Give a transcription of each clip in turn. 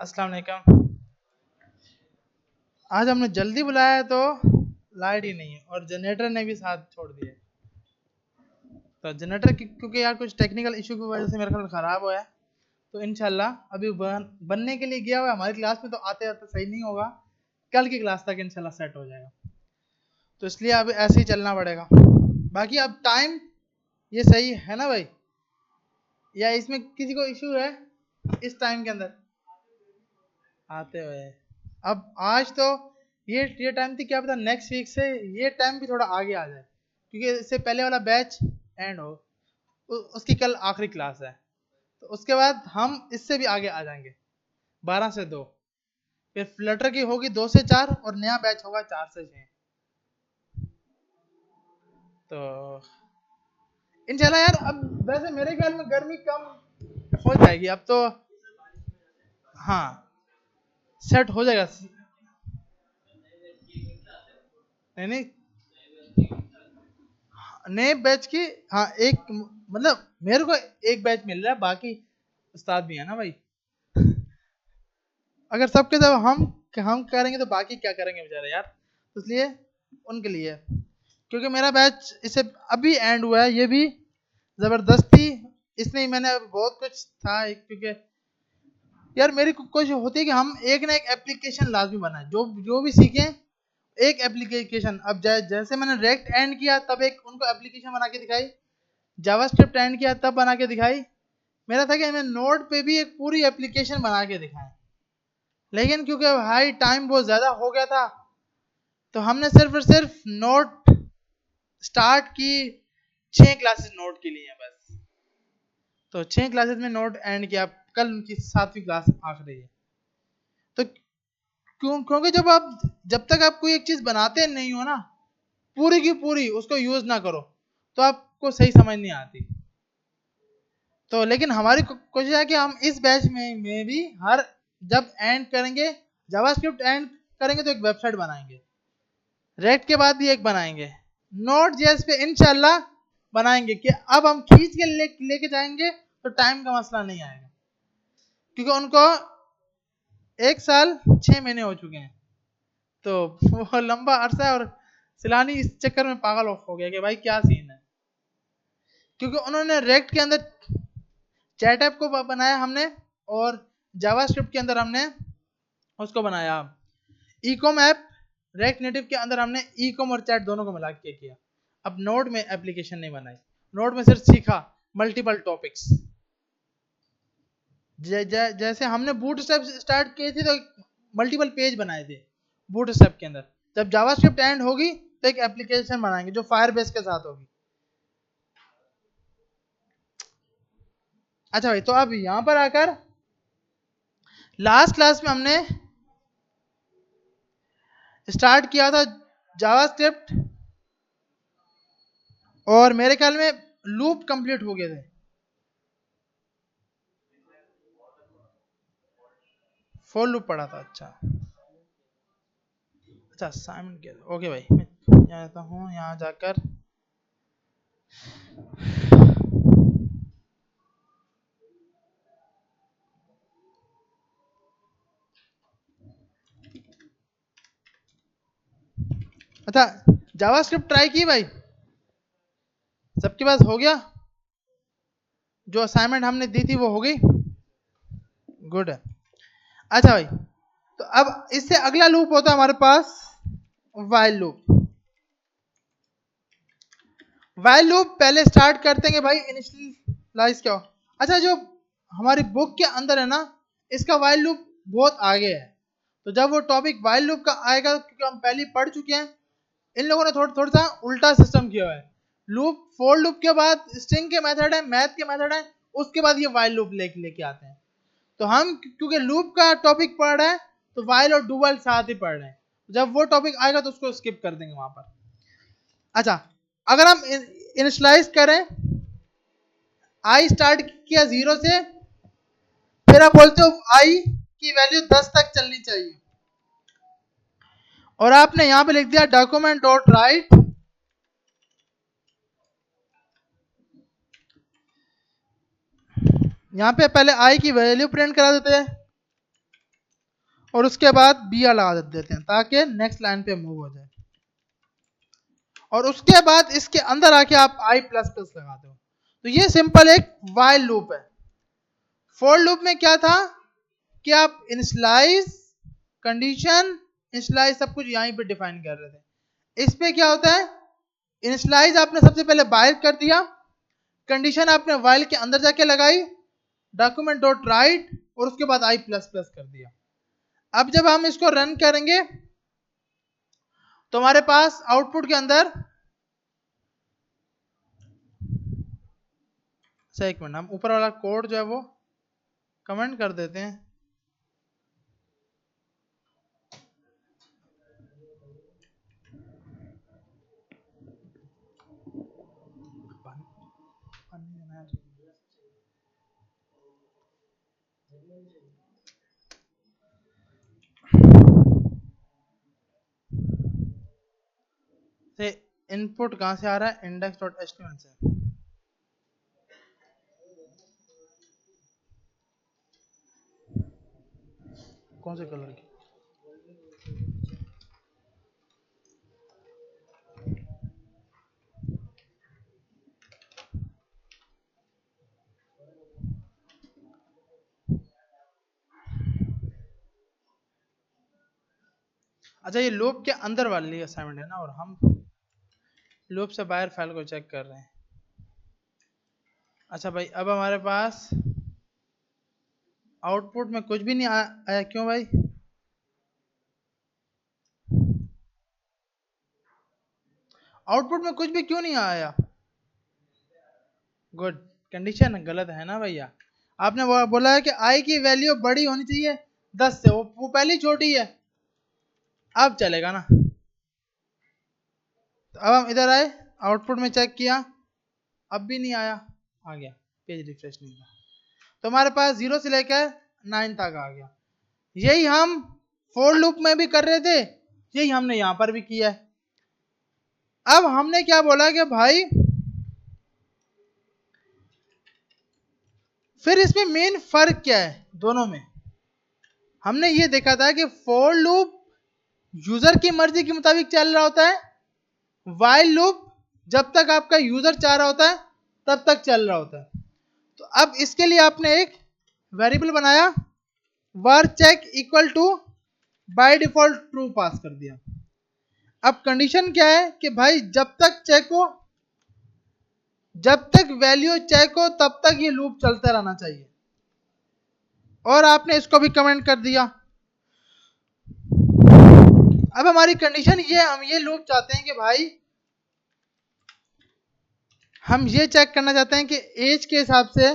अस्सलाम वालेकुम। आज हमने जल्दी बुलाया है तो लाइट ही नहीं है और जनरेटर ने भी साथ छोड़ दिया। तो जनरेटर क्योंकि यार कुछ टेक्निकल इशू की वजह से मेरा ख्याल ख़राब हुआ है। तो इंशाल्लाह अभी बनने के लिए गया हुआ है हमारी क्लास में, तो आते आते सही नहीं होगा, कल की क्लास तक इंशाल्लाह सेट हो जाएगा। तो इसलिए अब ऐसे ही चलना पड़ेगा। बाकी अब टाइम ये सही है ना भाई, या इसमें किसी को इशू है इस टाइम के अंदर आते हुए? अब आज तो ये टाइम थी, क्या पता नेक्स्ट वीक से ये टाइम भी थोड़ा आगे आ जाए, क्योंकि इससे पहले वाला बैच एंड हो, उसकी कल आखिरी क्लास है। तो उसके बाद हम इससे भी आगे आ जाएंगे, 12 से 2, फिर फ्लटर की होगी 2 से 4 और नया बैच होगा 4 से 6। तो इंशाल्लाह यार, अब वैसे मेरे ख्याल में गर्मी कम हो जाएगी अब तो। हाँ, सेट हो जाएगा। नहीं नहीं, नए बैच की, हाँ एक मतलब मेरे को एक बैच मिल रहा है, बाकी उस्ताद भी है ना भाई। अगर सबके सब हम करेंगे तो बाकी क्या करेंगे बेचारे यार, तो इसलिए उनके लिए, क्योंकि मेरा बैच इससे अभी एंड हुआ है, ये भी जबरदस्ती इसमें ही मैंने बहुत कुछ था, क्योंकि यार मेरी कोशिश होती है कि हम एक ना एक एप्लीकेशन लाजमी बनाए, जो जो भी सीखें एक एप्लीकेशन। अब जैसे मैंने रेक्ट एंड किया तब एक उनको एप्लीकेशन बना के दिखाई, जावास्क्रिप्ट एंड किया तब बना के दिखाई। मेरा था कि मैं नोड पे भी एक पूरी एप्लीकेशन बना के दिखाएं, लेकिन क्योंकि भाई टाइम बहुत ज़्यादा हो गया था, तो हमने सिर्फ और सिर्फ नोट स्टार्ट की, 6 क्लासेस नोट की ली हैं बस। तो 6 क्लासेस में नोट एंड किया, कल उनकी 7वीं क्लास आखिरी है। तो क्योंकि जब तक आप कोई एक चीज़ बनाते नहीं हो ना, पूरी की पूरी उसको यूज़ ना करो, तो आपको सही समझ नहीं आती। तो लेकिन हमारी कोशिश है कि हम इस बैच में भी हर जब एंड करेंगे, जावास्क्रिप्ट एंड करेंगे तो एक वेबसाइट बनाएंगे, रेक्ट के बाद भी एक बनाएंगे, नोट जेएस पे इंशाल्लाह बनाएंगे, कि अब हम खींच के लेके जाएंगे तो टाइम का मसला नहीं आएगा, क्योंकि उनको 1 साल 6 महीने हो चुके हैं। तो वो लंबा अरसा है, और सिलानी इस चक्कर में पागल हो गया कि भाई क्या सीन है, क्योंकि उन्होंने रेक्ट के अंदर चैट ऐप को बनाया हमने, और जावास्क्रिप्ट के अंदर हमने उसको बनाया e com app, rect native के अंदर हमने ई कॉम और चैट दोनों को मिला के किया। अब नोड में एप्लीकेशन नहीं बनाई, नोड में सिर्फ सीखा मल्टीपल टॉपिक्स। जैसे हमने बूट स्टेप स्टार्ट किए थे तो मल्टीपल पेज बनाए थे बूट स्टेप के अंदर, जब जावास्क्रिप्ट एंड होगी तो एक एप्लीकेशन बनाएंगे जो फायरबेस के साथ होगी। अच्छा भाई, तो अब यहां पर आकर लास्ट क्लास में हमने स्टार्ट किया था जावास्क्रिप्ट, और मेरे ख्याल में लूप कंप्लीट हो गए थे, फोर लूप पढ़ा था। अच्छा अच्छा, असाइनमेंट किया था, ओके भाई, मैं यहाँ जाता हूँ, यहाँ जाकर अच्छा, जावास्क्रिप्ट ट्राई की भाई, सबके पास हो गया? जो असाइनमेंट हमने दी थी वो हो गई? गुड है। अच्छा भाई, तो अब इससे अगला लूप होता है हमारे पास वाइल लूप। वाइल लूप पहले स्टार्ट करते हैं भाई, इनिशियलाइज क्या हो। अच्छा, जो हमारी बुक के अंदर है ना, इसका वाइल लूप बहुत आगे है, तो जब वो टॉपिक वाइल लूप का आएगा, क्योंकि हम पहले पढ़ चुके हैं, इन लोगों ने थोड़ा थोड़ा सा उल्टा सिस्टम किया हुआ है। लूप, फोर लूप के बाद स्ट्रिंग के मेथड है, मैथ के मेथड है, उसके बाद ये वाइल लूप लेके आते हैं। तो हम क्योंकि लूप का टॉपिक पढ़ रहे हैं, तो वाइल और डू वाइल साथ ही पढ़ रहे हैं, जब वो टॉपिक आएगा तो उसको स्किप कर देंगे वहां पर। अच्छा, अगर हम इनिशलाइज करें, आई स्टार्ट किया 0 से, फिर आप बोलते हो आई की वैल्यू 10 तक चलनी चाहिए, और आपने यहां पे लिख दिया डॉक्यूमेंट डॉट राइट, यहां पे पहले आई की वैल्यू प्रिंट करा देते हैं, और उसके बाद बी आर लगा देते हैं ताकि नेक्स्ट लाइन पे मूव हो जाए। और उसके बाद इसके अंदर आके आप आई प्लस प्लस लगा दो। तो ये सिंपल एक वाइल लूप है। फॉर लूप में क्या था कि आप इनिशियलाइज, कंडीशन, इनिशियलाइज सब कुछ यहीं पे डिफाइन कर रहे थे। इस पे क्या होता है, इनिशियलाइज आपने सबसे पहले बाहर कर दिया, कंडीशन आपने वाइल के अंदर जाके लगाई, डॉक्यूमेंट डॉट राइट, और उसके बाद आई प्लस प्लस कर दिया। अब जब हम इसको रन करेंगे तो हमारे पास आउटपुट के अंदर, एक मिनट, हम ऊपर वाला कोड जो है वो कमेंट कर देते हैं। से इनपुट कहां से आ रहा है, index.html से। कौन से कलर की? अच्छा, ये लूप के अंदर वाली असाइनमेंट है ना, और हम लूप से बाहर फाइल को चेक कर रहे हैं। अच्छा भाई, अब हमारे पास आउटपुट में कुछ भी नहीं आया, क्यों भाई? आउटपुट में कुछ भी क्यों नहीं आया? गुड, कंडीशन गलत है ना भैया। आपने बोला है कि आई की वैल्यू बड़ी होनी चाहिए 10 से, वो पहले छोटी है। अब चलेगा ना। तो अब हम इधर आए, आउटपुट में चेक किया, अब भी नहीं आया, आ गया, पेज रिफ्रेश नहीं हुआ। तो हमारे पास 0 से लेकर 9 तक आ गया। यही हम फॉर लूप में भी कर रहे थे, यही हमने यहां पर भी किया है। अब हमने क्या बोला कि भाई फिर इसमें मेन फर्क क्या है दोनों में। हमने ये देखा था कि फॉर लूप यूजर की मर्जी के मुताबिक चल रहा होता है, वाइल लूप जब तक आपका यूजर चाह रहा होता है तब तक चल रहा होता है। तो अब इसके लिए आपने एक वेरिएबल बनाया, var check equal to by default true pass कर दिया। अब कंडीशन क्या है कि भाई जब तक वैल्यू चेक हो तब तक ये लूप चलता रहना चाहिए, और आपने इसको भी कमेंट कर दिया। अब हमारी कंडीशन ये, हम ये लूप चाहते हैं कि भाई हम ये चेक करना चाहते हैं कि एज के हिसाब से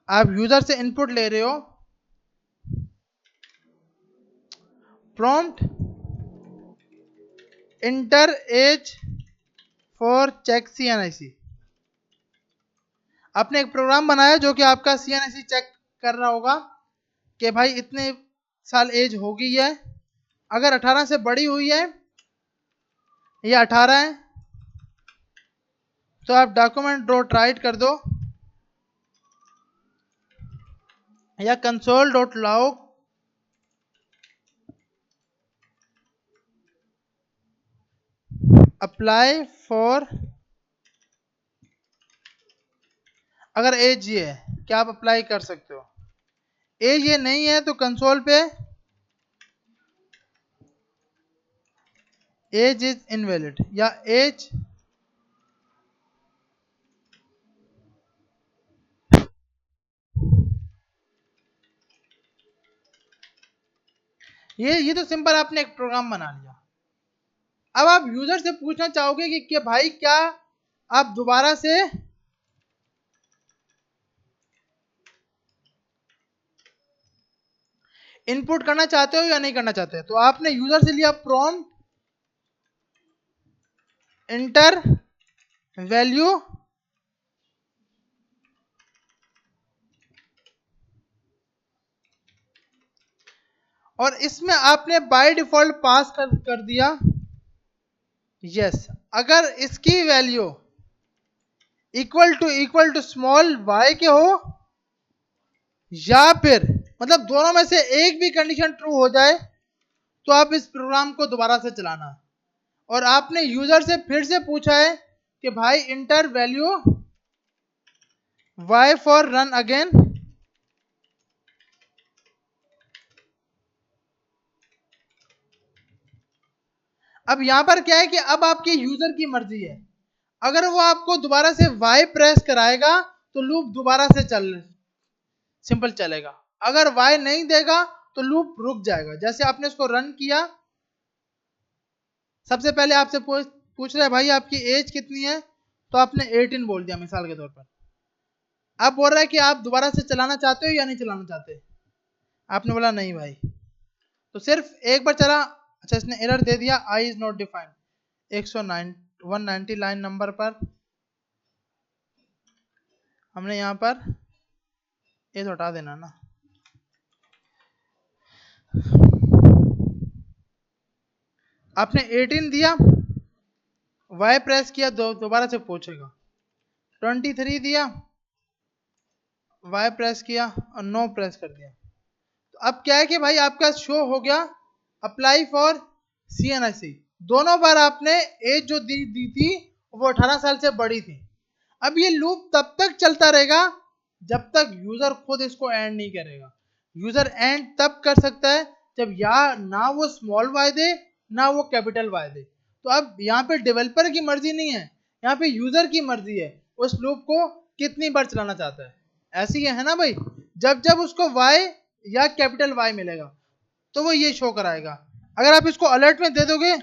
आप यूजर से इनपुट ले रहे हो, prompt enter as for check CNIC। आपने एक प्रोग्राम बनाया जो कि आपका CNIC चेक कर रहा होगा कि भाई इतने साल एज हो गई है, अगर 18 से बड़ी हुई है या 18 है तो आप डॉक्यूमेंट डॉट राइट कर दो, या console dot log apply for, अगर एज ये है क्या आप अप्लाई कर सकते हो, एज ये नहीं है तो कंसोल पे एज इज इनवैलिड, या एज ये तो सिंपल आपने एक प्रोग्राम बना लिया। अब आप यूजर से पूछना चाहोगे कि भाई क्या आप दोबारा से इनपुट करना चाहते हो या नहीं करना चाहते, तो आपने यूजर से लिया प्रॉम्प्ट इंटर वैल्यू, और इसमें आपने बाय डिफॉल्ट पास कर दिया यस, अगर इसकी value equal to small y के हो या फिर मतलब दोनों में से एक भी कंडीशन ट्रू हो जाए तो आप इस प्रोग्राम को दोबारा से चलाना। और आपने यूजर से फिर से पूछा है कि भाई inter value y for run again. अब यहां पर क्या है कि अब आपके यूजर की मर्जी है, अगर वो आपको दोबारा से y प्रेस कराएगा तो लूप दोबारा से सिंपल चलेगा। अगर y नहीं देगा तो लूप रुक जाएगा। जैसे आपने इसको रन किया, सबसे पहले आपसे पूछ रहा है भाई आपकी एज कितनी है, तो आपने 18 बोल दिया मिसाल के तौर पर। अब बोल रहा है कि आप दोबारा से चलाना चाहते हो या नहीं चलाना चाहते, आपने बोला नहीं भाई, तो सिर्फ एक बार चला। अच्छा इसने एरर दे दिया, i is not defined. 190 line number पर हमने यहां पर ये तो हटा देना ना। आपने 18 दिया, y प्रेस किया, दोबारा से पूछेगा। 23 दिया, y प्रेस किया और नो प्रेस कर दिया। तो अब क्या है कि भाई आपका शो हो गया अप्लाई फॉर CNIC। दोनों बार आपने एज जो दी थी वो 18 साल से बड़ी थी। अब ये लूप तब तक चलता रहेगा जब तक यूजर खुद इसको एंड नहीं करेगा। यूजर एंड तब कर सकता है जब या ना वो स्मॉल वाई दे ना वो कैपिटल वाई दे। तो अब यहाँ पे डेवलपर की मर्जी नहीं है, यहाँ पे यूजर की मर्जी है उस लूप को कितनी बार चलाना चाहता है। ऐसी है ना भाई, जब जब उसको वाई या कैपिटल वाई मिलेगा तो वो ये शो कराएगा। अगर आप इसको अलर्ट में दे दोगे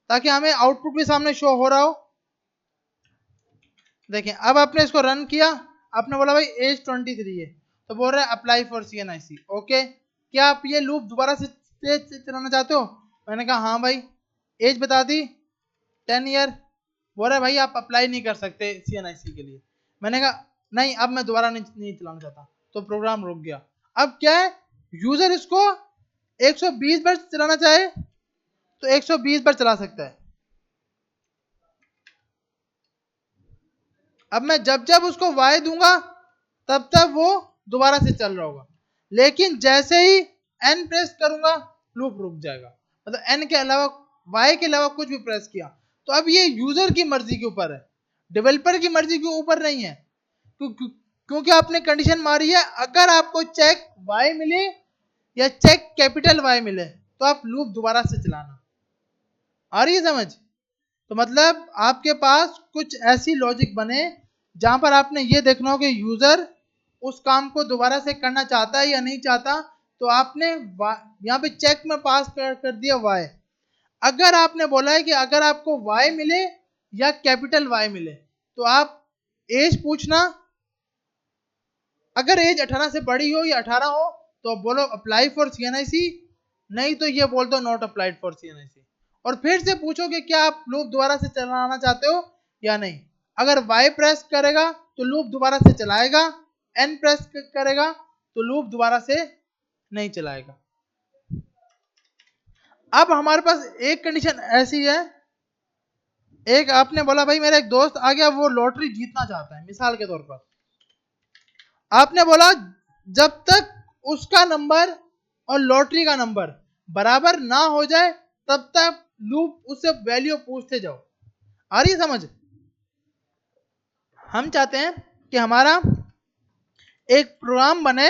ताकि हमें आउटपुट भी सामने शो हो रहा हो। देखिए अब आपने इसको रन किया, आपने बोला भाई एज 23 है, तो बोल रहा है अप्लाई फॉर CNIC। ओके, क्या आप ये लूप दोबारा से चलाना चाहते हो? मैंने कहा हाँ भाई। एज बता दी 10 ईयर। बोल रहा है भाई आप अप्लाई नहीं कर सकते CNIC के लिए। मैंने कहा नहीं, अब मैं दोबारा नहीं चलाना चाहता, तो प्रोग्राम रुक गया। अब क्या है, यूजर इसको 120 बार चलाना चाहे तो 120 बार चला सकता है। अब मैं जब जब उसको वाई दूंगा तब तक वो दोबारा से चल रहा होगा, लेकिन जैसे ही एन प्रेस करूंगा लूप रुक जाएगा। मतलब एन के अलावा वाई के अलावा कुछ भी प्रेस किया तो अब ये यूजर की मर्जी के ऊपर है, डेवलपर की मर्जी के ऊपर नहीं है। क्योंकि आपने कंडीशन मारी है अगर आपको चेक वाई मिले या चेक कैपिटल वाई मिले तो आप लूप दोबारा से चलाना। आ रही है समझ? तो मतलब आपके पास कुछ ऐसी लॉजिक बने जहां पर आपने ये देखना हो कि यूजर उस काम को दोबारा से करना चाहता है या नहीं चाहता, तो आपने यहाँ पे चेक में पास कर दिया वाई। अगर आपने बोला है कि अगर आपको वाई मिले या कैपिटल वाई मिले तो आप एज पूछना, अगर एज 18 से बड़ी हो या 18 हो तो बोलो अप्लाई फॉर CNIC, नहीं तो ये बोल दो नॉट अप्लाइड फॉर CNIC। और फिर से पूछो कि क्या आप लूप दोबारा से चलाना चाहते हो या नहीं। अगर Y प्रेस करेगा तो लूप दोबारा से चलाएगा, N प्रेस करेगा तो लूप दोबारा से नहीं चलाएगा। अब हमारे पास एक कंडीशन ऐसी है, एक आपने बोला भाई मेरा एक दोस्त आ गया वो लॉटरी जीतना चाहता है मिसाल के तौर पर। आपने बोला जब तक उसका नंबर और लॉटरी का नंबर बराबर ना हो जाए तब तक लूप उससे वैल्यू पूछते जाओ। आ रही है समझ? हम चाहते हैं कि हमारा एक प्रोग्राम बने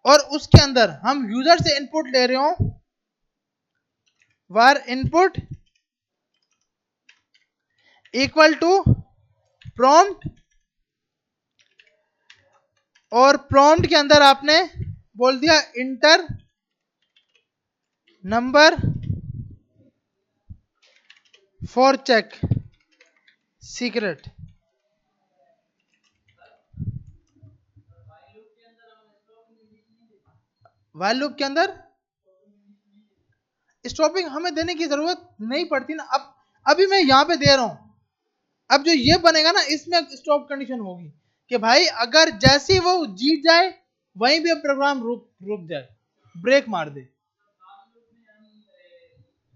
और उसके अंदर हम यूजर से इनपुट ले रहे हो, var input equal to prompt, और प्रॉम्प्ट के अंदर आपने बोल दिया enter number for check secret. While loop के अंदर स्टॉपिंग हमें देने की जरूरत नहीं पड़ती ना। अब अभी मैं यहां पे दे रहा हूं, अब जो ये बनेगा ना इसमें स्टॉप कंडीशन होगी कि भाई अगर जैसे वो जीत जाए वहीं भी प्रोग्राम रुक जाए, ब्रेक मार दे।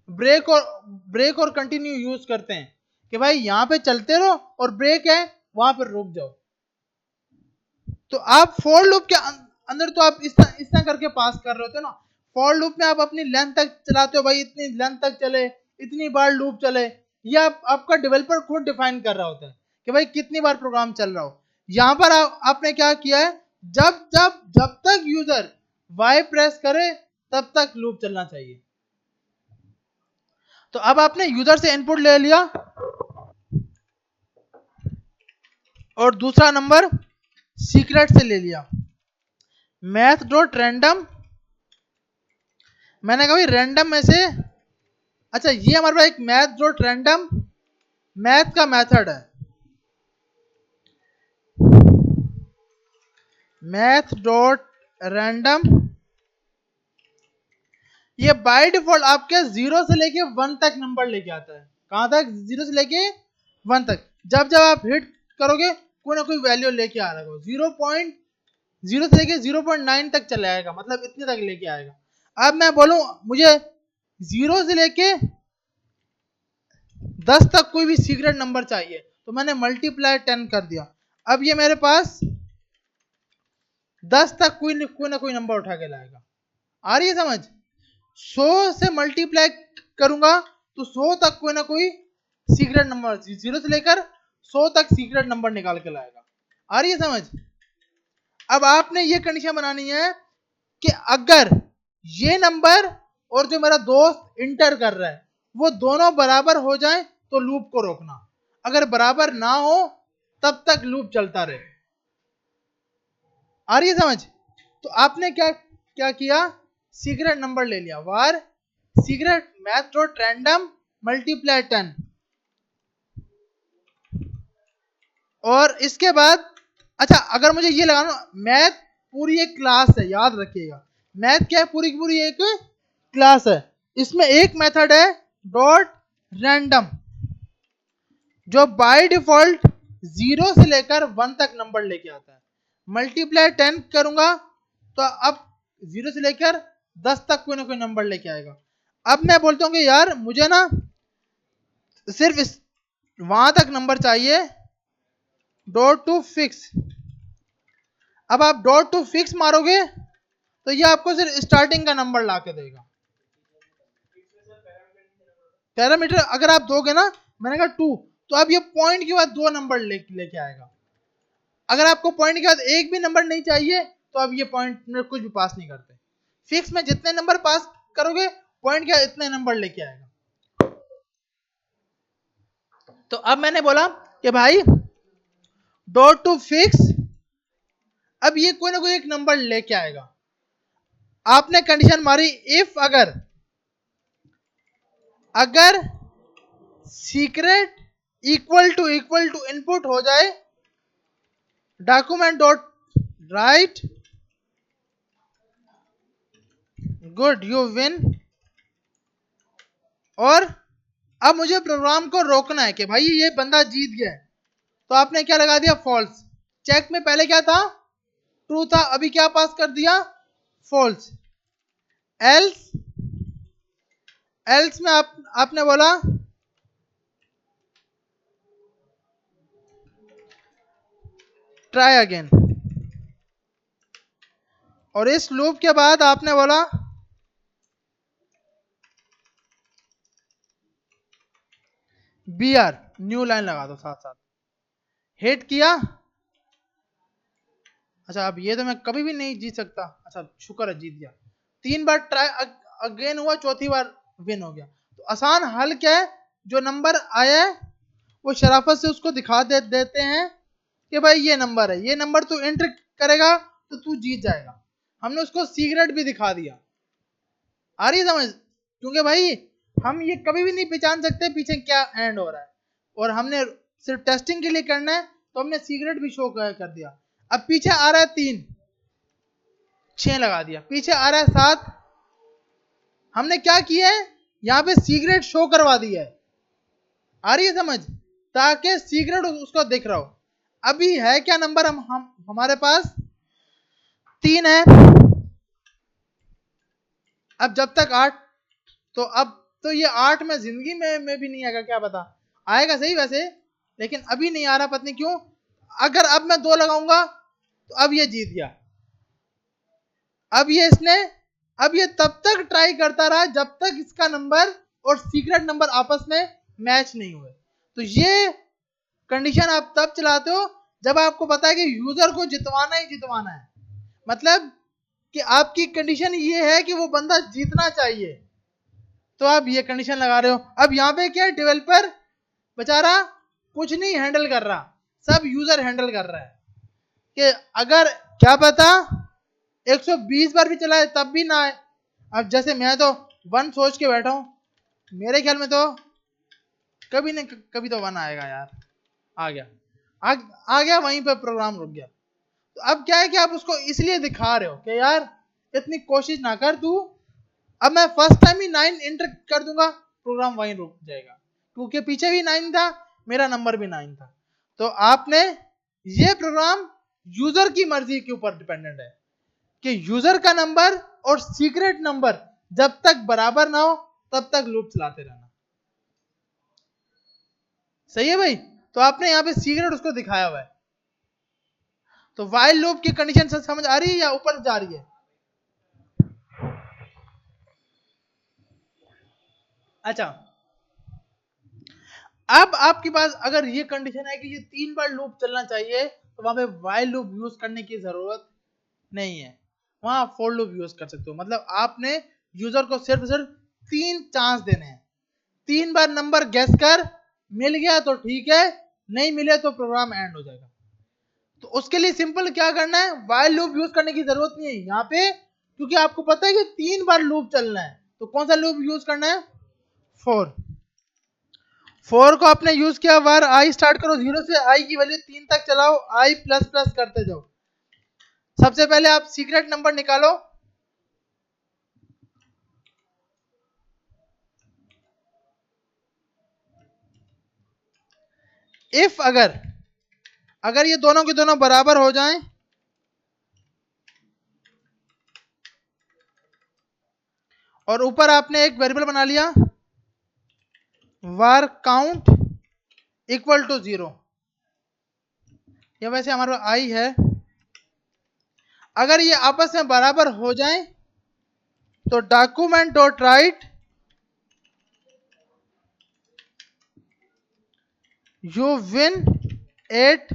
ब्रेक और कंटिन्यू यूज करते हैं कि भाई यहां पे चलते रहो और ब्रेक है वहां पर रुक जाओ। तो आप फॉर लूप के अंदर तो आप इस तरह करके पास कर रहे होते हो ना। फॉर लूप में आप अपनी लेंथ तक चलाते हो, भाई इतनी लेंथ तक चले, इतनी बार लूप चले, ये आपका डेवलपर खुद डिफाइन कर रहा होता है कि भाई कितनी बार प्रोग्राम चल रहा हो। यहां पर आपने क्या किया है, जब तक यूजर वाई प्रेस करे तब तक लूप चलना चाहिए। तो अब आपने यूजर से इनपुट ले लिया और दूसरा नंबर सीक्रेट से ले लिया। मैथ डॉट रैंडम, मैंने कहा भाई रैंडम में से, अच्छा ये हमारे पास एक मैथ डॉट रैंडम मैथ का मेथड है, मैथ डॉट रैंडम, ये बाय डिफॉल्ट आपके 0 से लेके 1 तक नंबर लेके आता है। कहां तक? 0 से लेके 1 तक। जब जब आप हिट करोगे कोई ना कोई वैल्यू लेके आ रहा है, 0 से लेके 0.9 तक चले आएगा, मतलब इतने तक लेके आएगा। अब मैं बोलूं मुझे 0 से लेके 10 तक कोई भी सीक्रेट नंबर चाहिए, तो मैंने मल्टीप्लाई 10 कर दिया। अब ये मेरे पास 10 तक कोई ना कोई नंबर उठा के लाएगा। आ रही है समझ? 100 से मल्टीप्लाई करूंगा तो 100 तक कोई ना कोई सीक्रेट नंबर, 0 से लेकर 100 तक सीक्रेट नंबर निकाल के लाएगा। आ रही है समझ? अब आपने ये कंडीशन बनानी है कि अगर ये नंबर और जो मेरा दोस्त इंटर कर रहा है वो दोनों बराबर हो जाए तो लूप को रोकना, अगर बराबर ना हो तब तक लूप चलता रहे। आ रही है समझ? तो आपने क्या किया, सीक्रेट नंबर ले लिया, var secret math dot random multiply 10, और इसके बाद अच्छा अगर मुझे ये लगाना, मैथ पूरी एक क्लास है, याद रखिएगा मैथ क्या है, पूरी की पूरी एक क्लास है। इसमें एक मेथड है डॉट रैंडम जो बाय डिफॉल्ट 0 से लेकर 1 तक नंबर लेके आता है। मल्टीप्लाई 10 करूंगा तो अब 0 से लेकर 10 तक कोई ना कोई नंबर लेके आएगा। अब मैं बोलता हूँ कि यार मुझे ना सिर्फ वहां तक नंबर चाहिए, डॉट टू फिक्स। अब आप डॉट टू फिक्स मारोगे तो ये आपको सिर्फ स्टार्टिंग का नंबर ला के देगा। पैरामीटर अगर आप दोगे ना, मैंने कहा 2, तो अब ये पॉइंट के बाद 2 नंबर लेके आएगा। अगर आपको पॉइंट के बाद एक भी नंबर नहीं चाहिए तो अब ये पॉइंट में कुछ भी पास नहीं करते। फिक्स में जितने नंबर पास करोगे पॉइंट के इतने नंबर लेके आएगा। तो अब मैंने बोला कि भाई डॉट टू फिक्स, अब ये कोई ना कोई एक नंबर लेके आएगा। आपने कंडीशन मारी इफ अगर सीक्रेट इक्वल टू इनपुट हो जाए, document dot right good you win, और अब मुझे प्रोग्राम को रोकना है कि भाई ये बंदा जीत गया, तो आपने क्या लगा दिया, फॉल्स। चेक में पहले क्या था, ट्रू था, अभी क्या पास कर दिया, फॉल्स। एल्स में आपने बोला ट्राई अगेन, और इस लूप के बाद आपने बोला BR, न्यू लाइन लगा दो साथ साथ, हिट किया। अच्छा अब ये तो मैं कभी भी नहीं जीत सकता, अच्छा शुक्र है जीत गया। 3 बार ट्राई अगेन हुआ, चौथी बार विन हो गया। तो आसान हल क्या है, जो नंबर आया है वो शराफत से उसको दिखा देते हैं कि भाई ये नंबर है, ये नंबर तू एंटर करेगा तो तू जीत जाएगा। हमने उसको सीक्रेट भी दिखा दिया। आ रही है समझ? क्योंकि भाई हम ये कभी भी नहीं पहचान सकते पीछे क्या एंड हो रहा है, और हमने सिर्फ टेस्टिंग के लिए करना है तो हमने सीक्रेट भी शो कर दिया। अब पीछे आ रहा है 3, 6 लगा दिया, पीछे आ रहा है 7, हमने क्या किया है, यहां पे सीक्रेट शो करवा दिया है। आ रही है समझ? ताकि सीक्रेट उसको दिख रहा हो। अभी है क्या नंबर, हम हमारे पास 3 है। अब जब तक 8, तो अब तो ये 8 में जिंदगी में भी नहीं आएगा, क्या पता आएगा सही वैसे, लेकिन अभी नहीं आ रहा, पता नहीं क्यों। अगर अब मैं 2 लगाऊंगा तो अब ये जीत गया। अब ये तब तक ट्राई करता रहा जब तक इसका नंबर और सीक्रेट नंबर आपस में मैच नहीं हुए। तो ये कंडीशन आप तब चलाते हो जब आपको पता है कि यूजर को जितवाना ही जितवाना है, मतलब कि आपकी कंडीशन ये है कि वो बंदा जीतना चाहिए, तो आप ये कंडीशन लगा रहे हो। अब यहाँ पे क्या, डेवलपर बेचारा कुछ नहीं हैंडल कर रहा, सब यूजर हैंडल कर रहा है कि अगर क्या पता 120 बार भी चलाए तब भी ना आए। अब जैसे मैं तो 1 सोच के बैठा हूं, मेरे ख्याल में तो कभी नहीं कभी तो 1 आएगा यार। आ गया, आ गया, वहीं पे प्रोग्राम रुक गया। तो अब क्या है कि आप उसको इसलिए दिखा रहे हो कि यार इतनी कोशिश ना कर तू। अब मैं फर्स्ट टाइम ही 9 इंटर कर दूंगा, प्रोग्राम वहीं रुक जाएगा, क्योंकि पीछे भी 9 था, मेरा नंबर भी 9 था। तो आपने ये प्रोग्राम यूजर की मर्जी के ऊपर डिपेंडेंट है कि यूजर का नंबर और सीक्रेट नंबर जब तक बराबर ना हो तब तक लूप चलाते रहना। सही है भाई? तो आपने यहां पे सीक्रेट उसको दिखाया हुआ है। तो वाइल लूप की कंडीशन से समझ आ रही है या ऊपर जा रही है? अच्छा, अब आपके पास अगर ये कंडीशन है कि ये 3 बार लूप चलना चाहिए, तो वहां पे वाइल लूप यूज करने की जरूरत नहीं है, वहां फॉर लूप यूज कर सकते हो। मतलब आपने यूजर को सिर्फ सिर्फ 3 चांस देने हैं। 3 बार नंबर गेस कर, मिल गया तो ठीक है, नहीं मिले तो प्रोग्राम एंड हो जाएगा। तो उसके लिए सिंपल क्या करना है, वाइल लूप यूज करने की जरूरत नहीं है यहाँ पे, क्योंकि आपको पता है कि 3 बार लूप चलना है। तो कौन सा लूप यूज करना है? फोर। फोर को आपने यूज किया, बार आई स्टार्ट करो 0 से, आई की वैल्यू 3 तक चलाओ, आई प्लस प्लस करते जाओ। सबसे पहले आप सीक्रेट नंबर निकालो। इफ अगर ये दोनों के दोनों बराबर हो जाएं, और ऊपर आपने एक वेरिएबल बना लिया var count इक्वल टू 0, ये वैसे हमारा आई है। अगर ये आपस में बराबर हो जाएं तो document dot right you win at,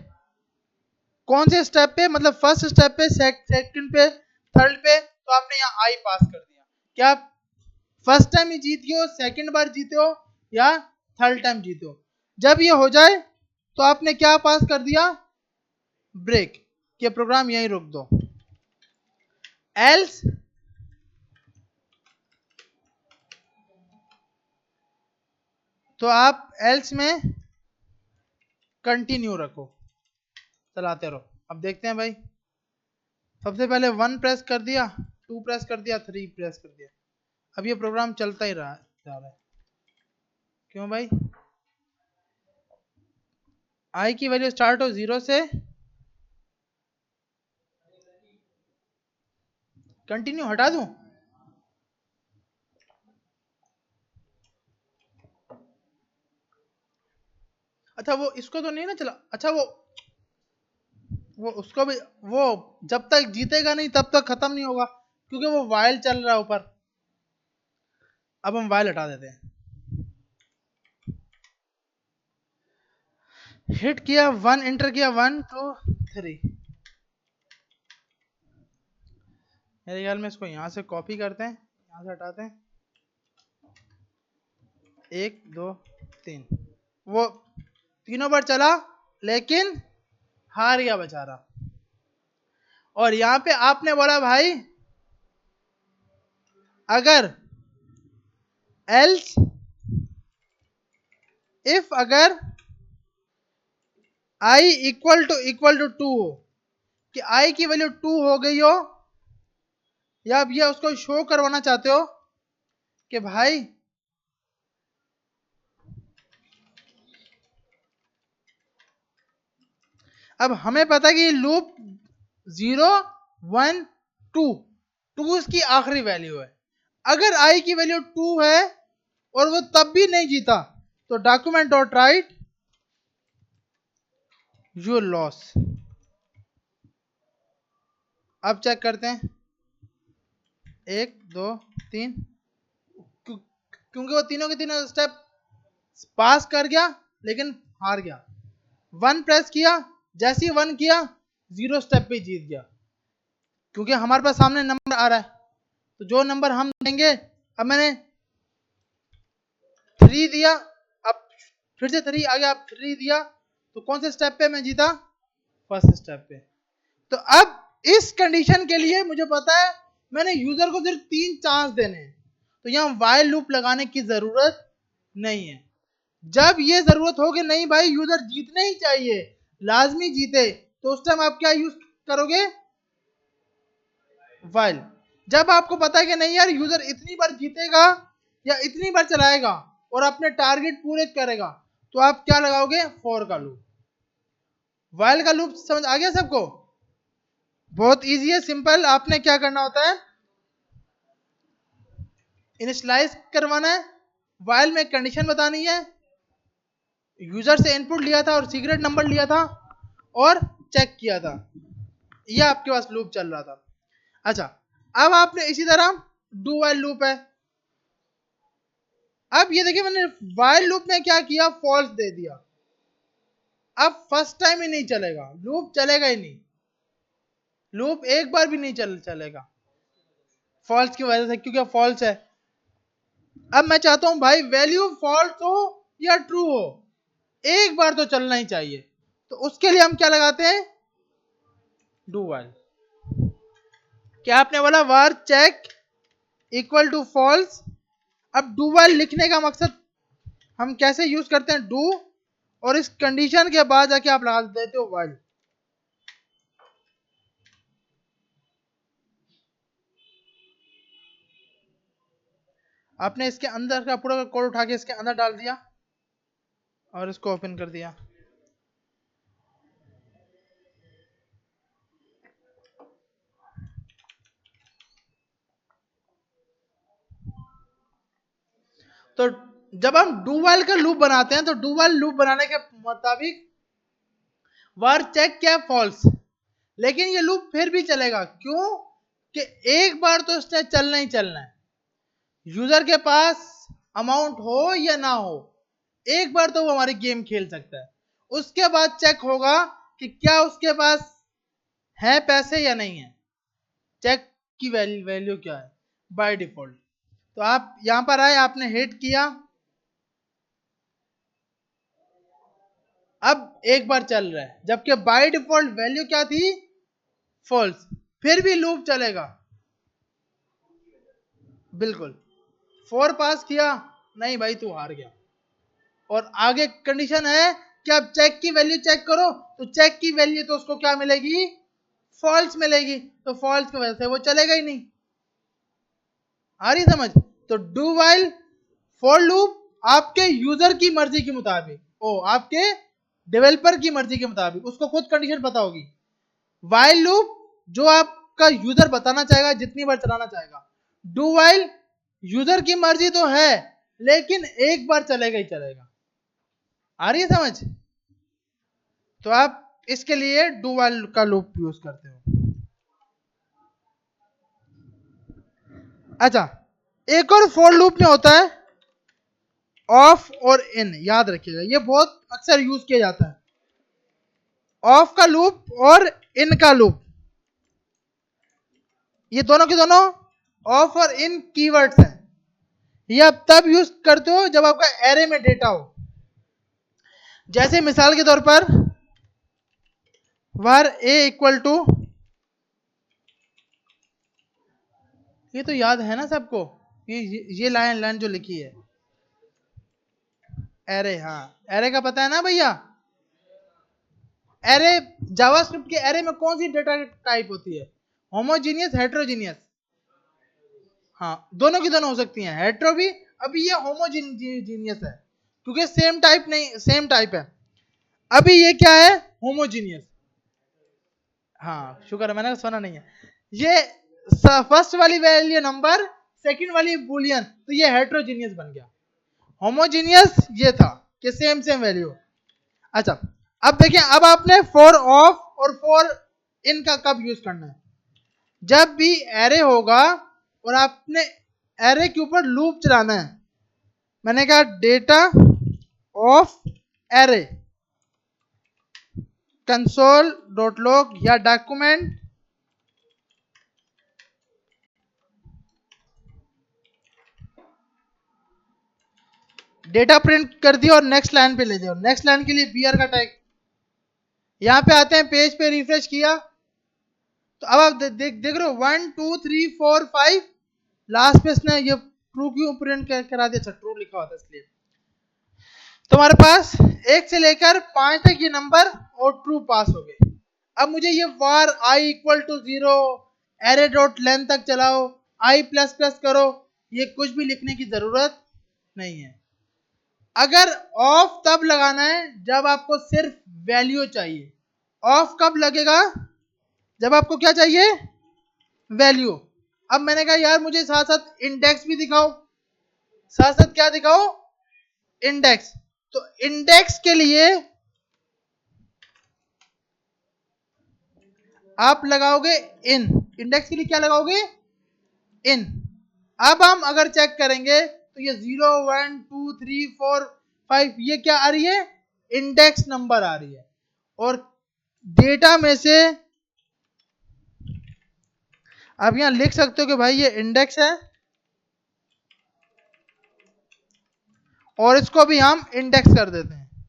कौन से स्टेप पे, मतलब फर्स्ट स्टेप पे, सेकंड पे, थर्ड पे, तो आपने यहाँ आई पास कर दिया। क्या आप फर्स्ट टाइम ही जीत गए हो, सेकंड बार जीते हो, या थर्ड टाइम जीते हो? जब ये हो जाए तो आपने क्या पास कर दिया? ब्रेक, कि प्रोग्राम यहीं रोक दो। एल्स तो आप एल्स में कंटिन्यू रखो, चलाते रहो। अब देखते हैं भाई, सबसे पहले 1 प्रेस कर दिया, 2 प्रेस कर दिया, 3 प्रेस कर दिया, अब ये प्रोग्राम चलता ही रहा जा रहा है। क्यों भाई? आई की वैल्यू स्टार्ट हो 0 से, कंटिन्यू हटा दूं? अच्छा, वो इसको तो नहीं ना चला, अच्छा वो उसको भी, वो जब तक जीतेगा नहीं तब तक खत्म नहीं होगा, क्योंकि वो वाइल चल रहा है ऊपर। अब हम वाइल हटा देते हैं। हिट किया, 1 एंटर किया, 1 2 3। मेरे ख्याल में इसको यहां से कॉपी करते हैं, यहां से हटाते हैं, 1 2 3। वो तीनों बार चला लेकिन हार गया बेचारा। और यहां पे आपने बोला भाई अगर एल्स इफ अगर आई इक्वल टू 2 हो, कि आई की वैल्यू 2 हो गई हो, या अब ये उसको शो करवाना चाहते हो कि भाई अब हमें पता है कि लूप 0 1 2 2 इसकी आखिरी वैल्यू है। अगर आई की वैल्यू 2 है और वो तब भी नहीं जीता, तो document dot right you loss. अब चेक करते हैं, 1 2 3, क्योंकि वो तीनों के तीनों स्टेप पास कर गया लेकिन हार गया। 1 प्रेस किया, जैसे ही 1 किया 0 स्टेप पे जीत गया, क्योंकि हमारे पास सामने नंबर आ रहा है। तो जो नंबर हम देंगे, अब मैंने 3 दिया, अब फिर से 3 आ गया, अब 3 दिया, तो कौन से स्टेप पे मैं जीता? फर्स्ट स्टेप पे। तो अब इस कंडीशन के लिए मुझे पता है मैंने यूजर को सिर्फ 3 चांस देने हैं, तो यहां व्हाइल लूप लगाने की जरूरत नहीं है। जब ये जरूरत हो कि नहीं भाई यूजर जीतने ही चाहिए, लाजमी जीते, तो उस टाइम आप क्या यूज करोगे? व्हाइल। जब आपको पता है कि नहीं यार यूजर इतनी बार जीतेगा या इतनी बार चलाएगा और अपने टारगेट पूरे करेगा, तो आप क्या लगाओगे? फॉर का लूप। व्हाइल का लूप समझ आ गया सबको? बहुत इजी है, सिंपल। आपने क्या करना होता है? इनिशियलाइज करवाना है, व्हाइल में कंडीशन बतानी है, यूजर से इनपुट लिया था और सीक्रेट नंबर लिया था और चेक किया था, ये आपके पास लूप चल रहा था। अच्छा, अब आपने इसी तरह डू व्हाइल लूप है। अब ये देखिए मैंने व्हाइल लूप में क्या किया? फॉल्स दे दिया। अब फर्स्ट टाइम ही नहीं चलेगा, लूप चलेगा ही नहीं, लूप एक बार भी नहीं चलेगा फॉल्स की वजह से, क्योंकि फॉल्स है। अब मैं चाहता हूं भाई वैल्यू फॉल्स हो या ट्रू हो, एक बार तो चलना ही चाहिए, तो उसके लिए हम क्या लगाते हैं? Do while. क्या आपने बोला? वार चेक इक्वल टू फॉल्स। अब डू व्हाइल लिखने का मकसद हम कैसे यूज करते हैं? डू, और इस कंडीशन के बाद जाके आप लगा देते हो व्हाइल। आपने इसके अंदर का पूरा कोड उठा के इसके अंदर डाल दिया और इसको ओपन कर दिया। तो जब हम डू व्हाइल का लूप बनाते हैं, तो डू व्हाइल लूप बनाने के मुताबिक वार चेक क्या? फॉल्स। लेकिन ये लूप फिर भी चलेगा, क्यों? कि एक बार तो इसने चलना ही चलना है, यूजर के पास अमाउंट हो या ना हो, एक बार तो वो हमारी गेम खेल सकता है। उसके बाद चेक होगा कि क्या उसके पास है पैसे या नहीं है, चेक की वैल्यू क्या है बाय डिफॉल्ट। तो आप यहां पर आए, आपने हिट किया, अब एक बार चल रहा है, जबकि बाय डिफॉल्ट वैल्यू क्या थी? फॉल्स। फिर भी लूप चलेगा, बिल्कुल। 4 पास किया, नहीं भाई तू हार गया, और आगे कंडीशन है कि अब चेक की वैल्यू चेक करो, तो चेक की वैल्यू तो उसको क्या मिलेगी? फॉल्स मिलेगी, तो फॉल्स की वजह से वो चलेगा ही नहीं। आ रही समझ? तो डू व्हाइल फॉर लूप आपके यूजर की मर्जी के मुताबिक, ओ आपके डेवलपर की मर्जी के मुताबिक, उसको खुद कंडीशन पता होगी। व्हाइल लूप जो आपका यूजर बताना चाहेगा, जितनी बार चलाना चाहेगा। डू व्हाइल यूजर की मर्जी तो है, लेकिन एक बार चलेगा ही चलेगा। आ रही है समझ? तो आप इसके लिए डू व्हाइल का लूप यूज करते हो। अच्छा, एक और फॉर लूप में होता है ऑफ और इन, याद रखिएगा ये बहुत अक्सर यूज किया जाता है। ऑफ का लूप और इन का लूप, ये दोनों के दोनों ऑफ और इन कीवर्ड्स हैं। ये आप तब यूज करते हो जब आपका एरे में डेटा हो। जैसे मिसाल के तौर पर var a इक्वल टू, ये तो याद है ना सबको, ये लाइन जो लिखी है एरे, हाँ एरे का पता है ना भैया? एरे, जावास्क्रिप्ट के एरे में कौन सी डेटा टाइप होती है? Homogeneous, heterogeneous? हाँ, दोनों की दोनों हो सकती हैं, हेट्रो भी। अभी ये होमोजीनियस है, क्योंकि सेम टाइप नहीं, सेम टाइप है। अभी ये क्या है? होमोजीनियस। हाँ शुक्र है, मैंने सुना नहीं है। ये फर्स्ट वाली वैल्यू नंबर, सेकंड वाली बुलियन, तो ये हेट्रोजीनियस बन गया। होमोजीनियस ये था कि सेम सेम वैल्यू। अच्छा, अब देखिए, अब आपने फॉर ऑफ और फॉर इन का कब यूज करना है? जब भी एरे होगा और आपने एरे के ऊपर लूप चलाना है, मैंने कहा data of array console dot log या डॉक्यूमेंट डेटा प्रिंट कर दिया और नेक्स्ट लाइन पे ले जाओ। नेक्स्ट लाइन के लिए बीआर का टैग, यहां पे आते हैं, पेज पे रिफ्रेश किया तो अब आप देख रहे हो 1 2 3 4 5 लास्ट पे इसने ये ट्रू क्यों प्रिंट करा दिया? अच्छा ट्रू लिखा होता है इसलिए। तुम्हारे पास 1 से लेकर 5 तक ये नंबर और ट्रू पास हो गए। अब मुझे ये var i equal to 0 array dot length तक चलाओ, i प्लस प्लस करो, ये कुछ भी लिखने की जरूरत नहीं है। अगर ऑफ तब लगाना है जब आपको सिर्फ वैल्यू चाहिए। ऑफ कब लगेगा? जब आपको क्या चाहिए? वैल्यू। अब मैंने कहा यार मुझे साथ साथ इंडेक्स भी दिखाओ, साथ साथ क्या दिखाओ? इंडेक्स। तो इंडेक्स के लिए आप लगाओगे इन, इंडेक्स के लिए क्या लगाओगे? इन। अब हम अगर चेक करेंगे तो ये 0 1 2 3 4 5 ये क्या आ रही है? इंडेक्स नंबर आ रही है। और डेटा में से आप यहां लिख सकते हो कि भाई ये इंडेक्स है और इसको भी हम इंडेक्स कर देते हैं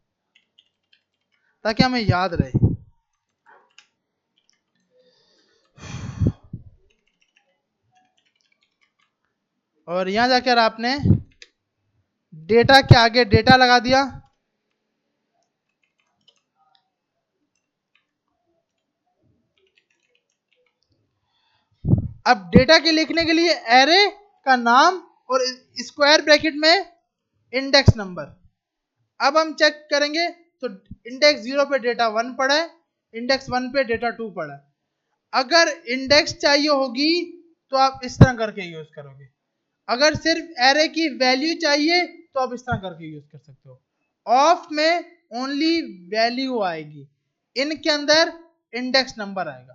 ताकि हमें याद रहे। और यहां जाकर आपने डेटा के आगे डेटा लगा दिया। अब डेटा के लिखने के लिए एरे का नाम और स्क्वायर ब्रैकेट में इंडेक्स नंबर। अब हम चेक करेंगे तो इंडेक्स 0 पे डेटा 1 पड़ा है, इंडेक्स 1 पे डेटा 2 पड़ा है। अगर इंडेक्स चाहिए होगी तो आप इस तरह करके यूज करोगे, अगर सिर्फ एरे की वैल्यू चाहिए तो आप इस तरह करके यूज कर सकते हो। ऑफ में ओनली वैल्यू आएगी, इन के अंदर इंडेक्स नंबर आएगा।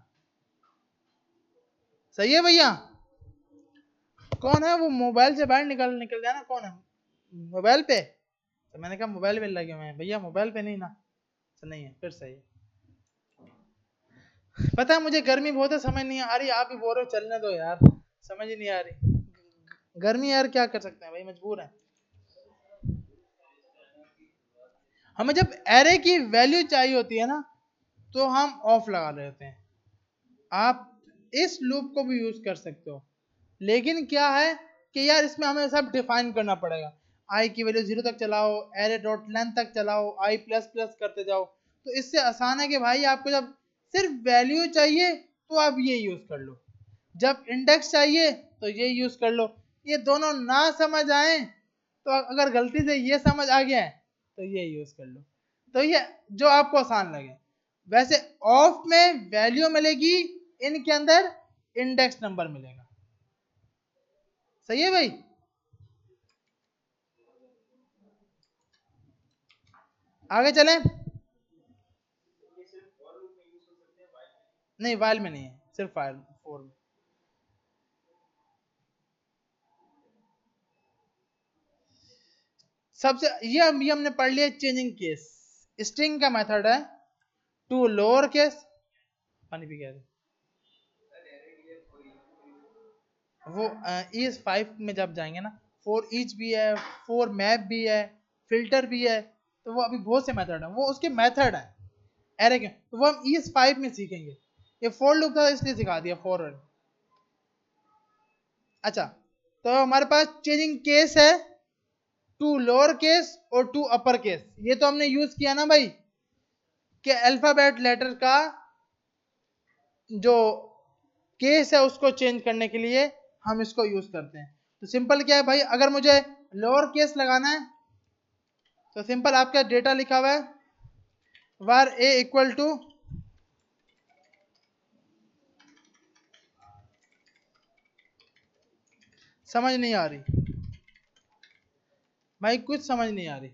सही है भैया? कौन है वो मोबाइल से बाहर निकल निकल जाना? कौन है मोबाइल पे? तो मैंने कहा मोबाइल पे लगे हुए हैं भैया, मोबाइल पे नहीं ना। तो नहीं है, फिर सही है। पता है मुझे गर्मी बहुत है, समझ नहीं आ रही, आप भी बोल रहे हो चलने दो यार, समझ ही नहीं आ रही गर्मी यार, क्या कर सकते हैं भाई, मजबूर है। हमें जब एरे की वैल्यू चाहिए होती है ना तो हम ऑफ लगा रहे होते हैं। आप इस लूप को भी यूज कर सकते हो, लेकिन क्या है कि यार इसमें हमें सब डिफाइन करना पड़ेगा। आई की वैल्यू 0 तक चलाओ, एरे डॉट लेंथ तक चलाओ, आई प्लस प्लस करते जाओ। तो इससे आसान है कि भाई आपको जब सिर्फ वैल्यू चाहिए तो आप ये यूज कर लो, जब इंडेक्स चाहिए तो ये यूज कर लो। ये दोनों ना समझ आए तो अगर गलती से ये समझ आ गया है तो ये यूज कर लो, तो ये जो आपको आसान लगे। वैसे ऑफ में वैल्यू मिलेगी, इनके अंदर इंडेक्स नंबर मिलेगा। सही है भाई? आगे चलें? नहीं वाइल में नहीं है, सिर्फ फाइल फोर में। सबसे ये हमने पढ़ लिया चेंजिंग केस। स्ट्रिंग का मेथड है टू लोअर केस, पानी पी गया वो इस 5 में जब जाएंगे ना, फॉर ईच भी है, फॉर मैप भी है, फिल्टर भी है, तो वो अभी बहुत से मेथड है, वो उसके मेथड है एरे के, तो वो हम इस 5 में सीखेंगे। ये फॉर लूप था इसलिए सिखा दिया फॉरवर्ड। अच्छा, तो हमारे पास चेंजिंग केस है टू लोअर केस और टू अपर केस। ये तो हमने यूज किया ना भाई कि अल्फाबेट लेटर का जो केस है उसको चेंज करने के लिए हम इसको यूज करते हैं। तो सिंपल क्या है भाई, अगर मुझे लोअर केस लगाना है तो सिंपल आपका डेटा लिखा हुआ है var a इक्वल टू, समझ नहीं आ रही भाई, कुछ समझ नहीं आ रही।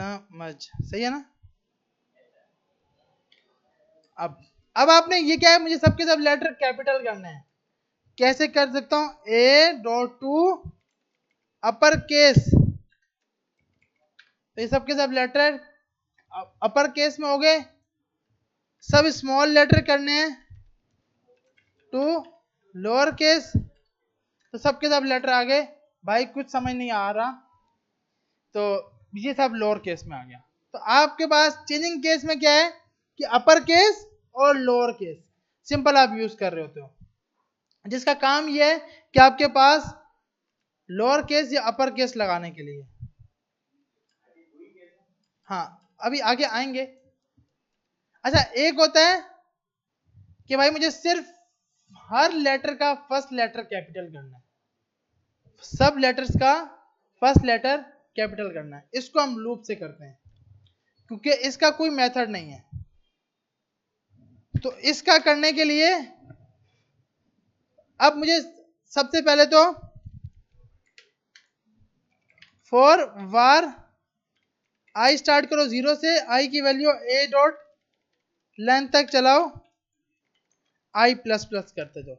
समझ सही है ना। अब आपने ये क्या है, मुझे सबके सब लेटर कैपिटल करने हैं। कैसे कर सकता हूं, ए डॉट टू अपर केस, तो ये सबके सब लेटर अपर केस में हो गए, सब स्मॉल लेटर करने हैं टू लोअर केस, तो सबके सब लेटर आ गए। भाई कुछ समझ नहीं आ रहा, तो ये सब लोअर केस में आ गया। तो आपके पास चेंजिंग केस में क्या है कि अपर केस और लोअर केस सिंपल आप यूज कर रहे होते हो, जिसका काम ये है कि आपके पास लोअर केस या अपर केस लगाने के लिए। हाँ अभी आगे आएंगे। अच्छा एक होता है कि भाई मुझे सिर्फ हर लेटर का फर्स्ट लेटर कैपिटल करना है, सब लेटर्स का फर्स्ट लेटर कैपिटल करना है, इसको हम लूप से करते हैं क्योंकि इसका कोई मेथड नहीं है। तो इसका करने के लिए अब मुझे सबसे पहले तो फॉर वार आई स्टार्ट करो 0 से, आई की वैल्यू ए डॉट लेंथ तक चलाओ, आई प्लस प्लस करते जाओ।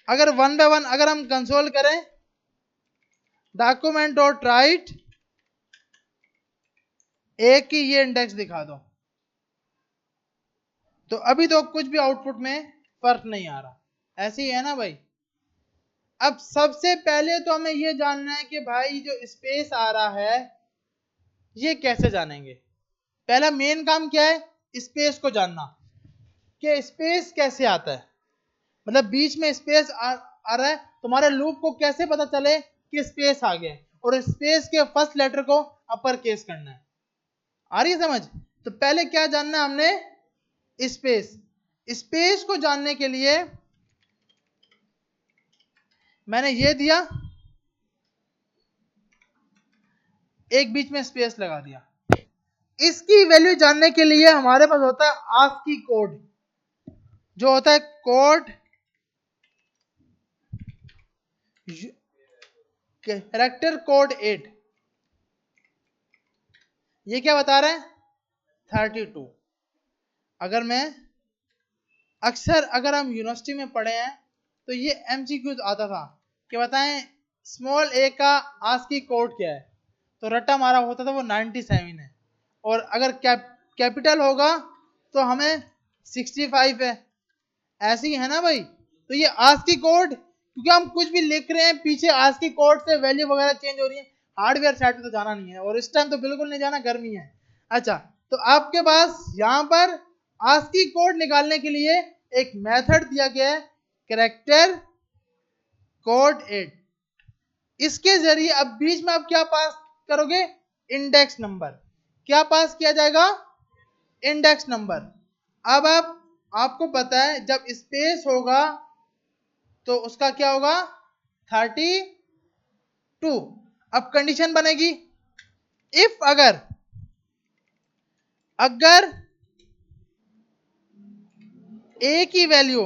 अगर वन बाय वन अगर हम कंसोल करें, डॉक्यूमेंट डॉट राइट ए की ये इंडेक्स दिखा दो, तो अभी तो कुछ भी आउटपुट में फर्क नहीं आ रहा, ऐसे ही है ना भाई। अब सबसे पहले तो हमें ये जानना है कि भाई जो स्पेस आ रहा है ये कैसे जानेंगे। पहला मेन काम क्या है, स्पेस को जानना, कि स्पेस कैसे आता है, मतलब बीच में स्पेस आ रहा है, तुम्हारे लूप को कैसे पता चले कि स्पेस आ गया, और स्पेस के फर्स्ट लेटर को अपर केस करना है। आ रही है समझ। तो पहले क्या जानना हमने, स्पेस। स्पेस को जानने के लिए मैंने ये दिया, एक बीच में स्पेस लगा दिया। इसकी वैल्यू जानने के लिए हमारे पास होता है आस्की कोड, जो होता है कोड कैरेक्टर कोड 8। ये क्या बता रहे हैं, 32। अगर मैं अक्सर अगर हम यूनिवर्सिटी में पढ़े हैं तो ये एमसीक्यूज आता था कि बताएं स्मॉल ए का आस्की कोड क्या है, तो रट्टा मारा होता था वो 97 है, और अगर कैपिटल होगा तो हमें 65 है, ऐसी है ना भाई। तो ये आस्की कोड, क्योंकि हम कुछ भी लिख रहे हैं पीछे आस्की कोड से वैल्यू वगैरह चेंज हो रही है, हार्डवेयर साइड पे तो जाना नहीं है, और इस टाइम तो बिल्कुल नहीं जाना, गर्मी है। अच्छा तो आपके पास यहां पर आस्की कोड निकालने के लिए एक मेथड दिया गया है, कैरेक्टर कोड 8। इसके जरिए अब बीच में आप क्या पास करोगे, इंडेक्स नंबर। क्या पास किया जाएगा, इंडेक्स नंबर। अब आपको पता है जब स्पेस होगा तो उसका क्या होगा, 32। अब कंडीशन बनेगी, इफ अगर ए की value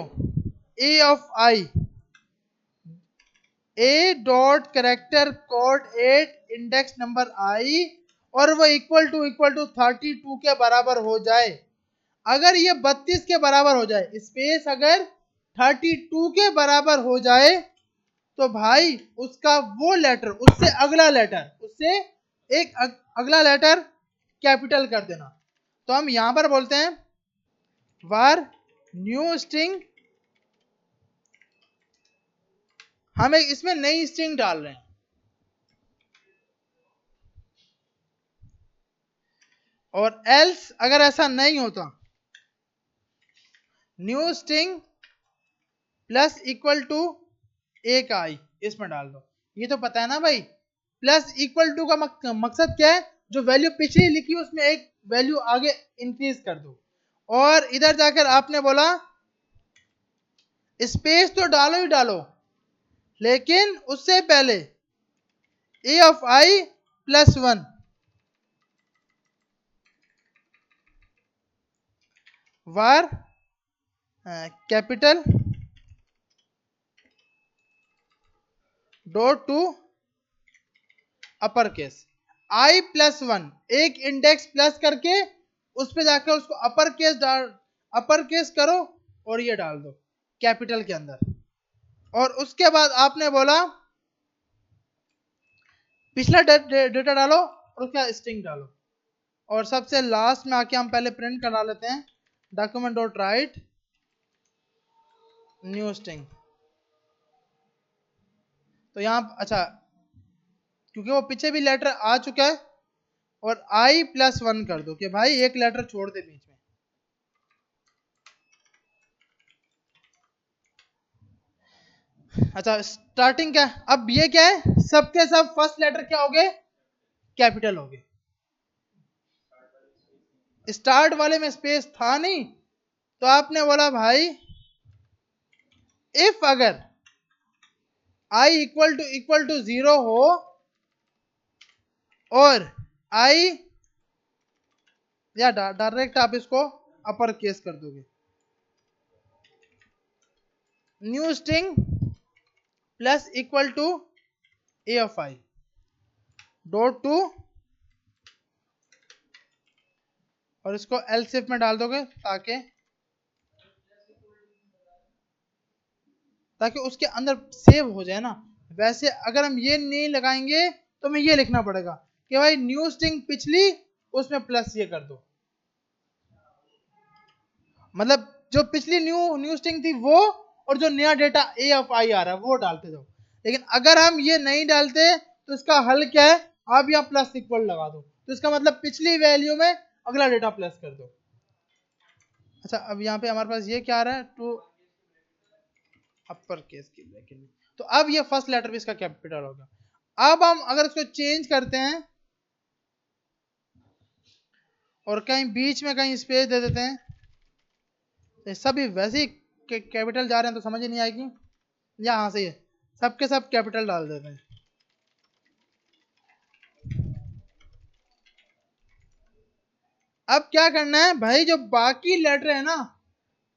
a of i, a dot character code 8 index number i, और वो इक्वल टू 32 के बराबर हो जाए। अगर ये 32 के बराबर हो जाए, स्पेस अगर 32 के बराबर हो जाए, तो भाई उसका वो लेटर, उससे अगला लेटर, उससे एक अगला लेटर कैपिटल कर देना। तो हम यहां पर बोलते हैं वार न्यू स्ट्रिंग, हम एक इसमें नई स्ट्रिंग डाल रहे हैं, और एल्स अगर ऐसा नहीं होता, new string plus equal to एक आई इसमें डाल दो। ये तो पता है ना भाई, प्लस इक्वल टू का मकसद क्या है, जो वैल्यू पिछली लिखी उसमें एक वैल्यू आगे इंक्रीज कर दो। और इधर जाकर आपने बोला स्पेस तो डालो ही डालो, लेकिन उससे पहले a of i plus 1 var capital dot to upper case. i+1 एक इंडेक्स प्लस करके उस पे जाकर उसको अपर केस करो और ये डाल दो कैपिटल के अंदर। और उसके बाद आपने बोला पिछला डेटा डालो और उसका स्ट्रिंग डालो। और सबसे लास्ट में आके हम पहले प्रिंट करा लेते हैं document dot right new string. तो यहां अच्छा क्योंकि वो पीछे भी लेटर आ चुका है और i+1 कर दो कि भाई एक लेटर छोड़ दे बीच में। अच्छा स्टार्टिंग क्या है, अब ये क्या है, सबके सब फर्स्ट लेटर क्या हो गए, कैपिटल हो गए। स्टार्ट वाले में स्पेस था नहीं, तो आपने बोला भाई इफ अगर i इक्वल टू 0 हो और i या डायरेक्ट आप इसको अपर केस कर दोगे, new string plus equal to a of i dot to और इसको एलसिफ में डाल दोगे ताकि उसके अंदर सेव हो जाए ना। वैसे अगर हम ये नहीं लगाएंगे तो हमें ये लिखना पड़ेगा कि भाई न्यू स्ट्रिंग पिछली उसमें प्लस ये कर दो, मतलब जो पिछली न्यू स्ट्रिंग थी वो और जो नया डेटा a ऑफ i आ रहा है वो डालते जाओ। लेकिन अगर हम ये नहीं डालते तो इसका हल क्या है, आप यहाँ प्लस इक्वल लगा दो, तो इसका मतलब पिछली वैल्यू में अगला डेटा प्लस कर दो। अच्छा अब यहाँ पे हमारे पास ये क्या आ रहा है, टू अपर केस की ब्रैकेट में, तो अब ये फर्स्ट लेटर भी इसका कैपिटल होगा। अब हम अगर इसको चेंज करते हैं और कहीं बीच में कहीं स्पेस दे देते हैं, तो सभी वैसे ही कैपिटल जा रहे हैं तो समझ ही नहीं आएगी, यहाँ से ये सबके सब कैपिटल डाल देते हैं। अब क्या करना है भाई, जो बाकी लेटर है ना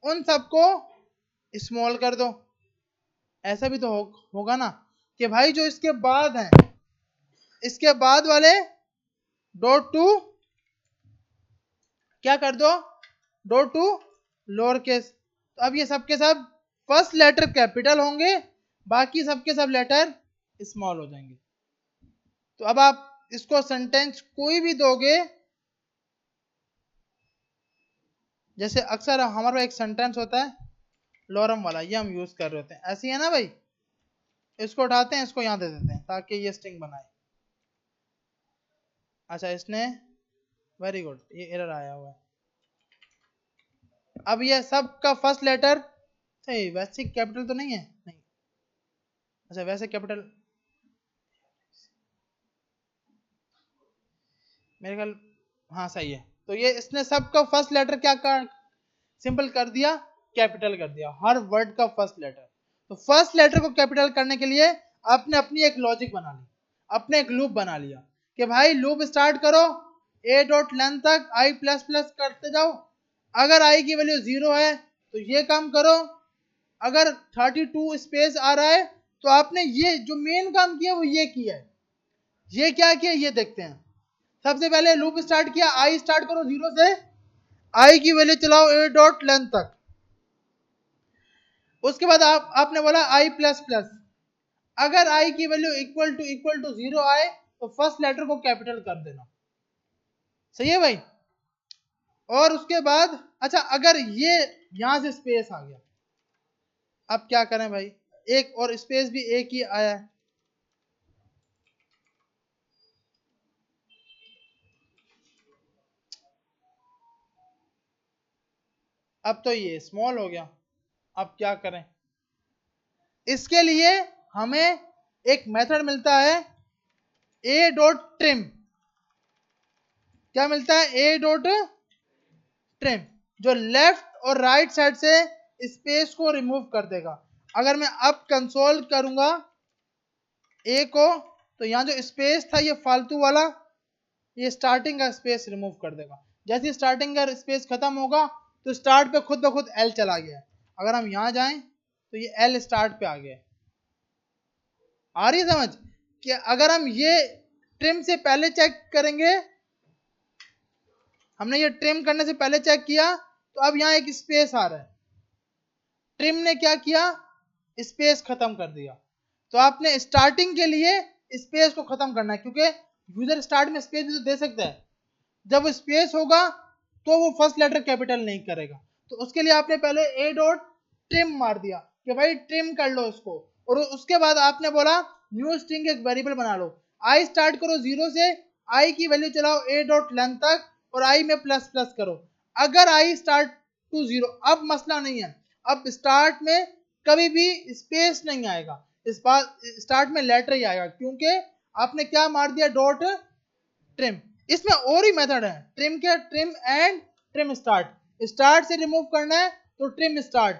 उन सबको स्मॉल कर दो। ऐसा भी तो होगा ना कि भाई जो इसके बाद है, इसके बाद वाले डॉट टू क्या कर दो, डॉट टू लोअर केस। तो अब ये सबके सब फर्स्ट लेटर कैपिटल होंगे, बाकी सबके सब लेटर स्मॉल हो जाएंगे। तो अब आप इसको सेंटेंस कोई भी दोगे, जैसे अक्सर हमारा एक सेंटेंस होता है लॉरम वाला, ये हम यूज कर रहे होते हैं, ऐसी है ना भाई, इसको उठाते हैं इसको यहां दे देते हैं ताकि ये स्ट्रिंग बनाए। अच्छा इसने वेरी गुड, ये एरर आया हुआ है। अब ये सब का फर्स्ट लेटर सही, वैसे कैपिटल तो नहीं है, नहीं, अच्छा वैसे कैपिटल मेरे ख्याल हाँ सही है। तो ये इसने सबका फर्स्ट लेटर क्या कर सिंपल कर दिया, कैपिटल कर दिया, हर वर्ड का फर्स्ट लेटर। तो फर्स्ट लेटर को कैपिटल करने के लिए आपने अपनी एक लॉजिक बना ली, अपने एक लूप बना लिया कि भाई लूप स्टार्ट करो a डॉट लेंथ तक i प्लस प्लस करते जाओ, अगर i की वैल्यू 0 है तो ये काम करो, अगर 32 स्पेस आ रहा है तो आपने ये जो मेन काम किया वो ये किया है। ये क्या किया ये देखते हैं। सबसे पहले लूप स्टार्ट किया, i स्टार्ट करो 0 से, i की वैल्यू चलाओ a डॉट लेंथ तक, उसके बाद आपने बोला i प्लस प्लस, अगर i की वैल्यू इक्वल टू 0 आए तो फर्स्ट लेटर को कैपिटल कर देना। सही है भाई। और उसके बाद अच्छा अगर ये यहां से स्पेस आ गया, अब क्या करें भाई, एक और स्पेस भी एक ही आया है, अब तो ये स्मॉल हो गया। अब क्या करें, इसके लिए हमें एक मेथड मिलता है a डॉट ट्रिम। क्या मिलता है, a डॉट ट्रिम, जो लेफ्ट और राइट साइड से स्पेस को रिमूव कर देगा। अगर मैं अब कंसोल करूंगा a को, तो यहां जो स्पेस था ये फालतू वाला, ये स्टार्टिंग का स्पेस रिमूव कर देगा। जैसे स्टार्टिंग का स्पेस खत्म होगा तो स्टार्ट पे खुद ब खुद l चला गया। अगर हम यहां जाएं तो ये l स्टार्ट पे आ गया। आ रही समझ कि अगर हम ये ट्रिम से पहले चेक करेंगे, हमने ये ट्रिम करने से पहले चेक किया तो अब यहाँ एक स्पेस आ रहा है, ट्रिम ने क्या किया, स्पेस खत्म कर दिया। तो आपने स्टार्टिंग के लिए स्पेस को खत्म करना है, क्योंकि यूजर स्टार्ट में स्पेस भी तो दे सकता है, जब वो स्पेस होगा तो वो फर्स्ट लेटर कैपिटल नहीं करेगा। तो उसके लिए आपने पहले ए डॉट ट्रिम मार दिया कि भाई ट्रिम कर लो इसको, और उसके बाद आपने बोला न्यू स्ट्रिंग एक वेरिएबल बना लो, आई स्टार्ट करो 0 से, आई की वैल्यू चलाओ ए डॉट लेंथ तक और आई में प्लस प्लस करो। अगर आई स्टार्ट टू 0, अब मसला नहीं है, अब स्टार्ट में कभी भी स्पेस नहीं आएगा, इस बार स्टार्ट में लेटर ही आएगा, क्योंकि आपने क्या मार दिया, डॉट ट्रिम। इसमें और ही मेथड है, ट्रिम के trim and trim start, start से रिमूव करना है तो ट्रिम स्टार्ट,